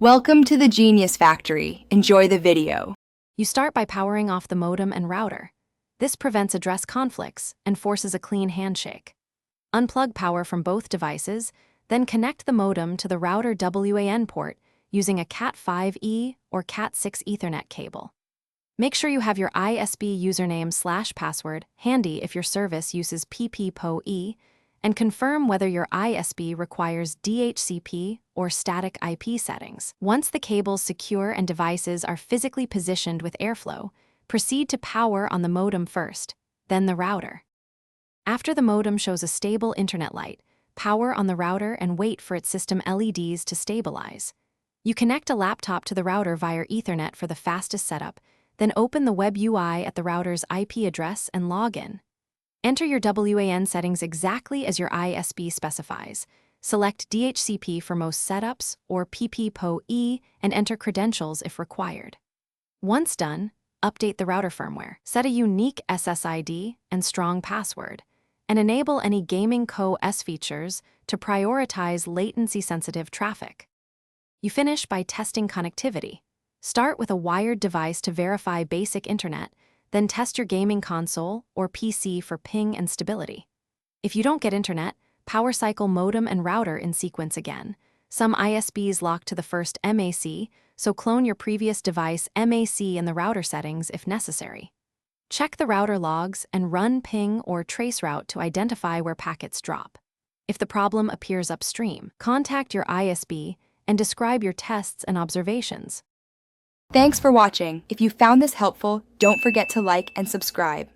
Welcome to the Genius Factory. Enjoy the video. You start by powering off the modem and router. This prevents address conflicts and forces a clean handshake. Unplug power from both devices, then connect the modem to the router WAN port using a Cat5e or Cat6 Ethernet cable. Make sure you have your ISP username/password handy if your service uses PPPoE, and confirm whether your ISP requires DHCP or static IP settings. Once the cable's secure and devices are physically positioned with airflow, proceed to power on the modem first, then the router. After the modem shows a stable internet light, power on the router and wait for its system LEDs to stabilize. You connect a laptop to the router via Ethernet for the fastest setup, then open the web UI at the router's IP address and log in. Enter your WAN settings exactly as your ISP specifies. Select DHCP for most setups or PPPoE and enter credentials if required. Once done, update the router firmware. Set a unique SSID and strong password, and enable any gaming co-S features to prioritize latency-sensitive traffic. You finish by testing connectivity. Start with a wired device to verify basic internet, then test your gaming console or PC for ping and stability. If you don't get internet, power cycle modem and router in sequence again. Some ISPs lock to the first MAC, so clone your previous device MAC in the router settings if necessary. Check the router logs and run ping or traceroute to identify where packets drop. If the problem appears upstream, contact your ISP and describe your tests and observations. Thanks for watching. If you found this helpful, don't forget to like and subscribe.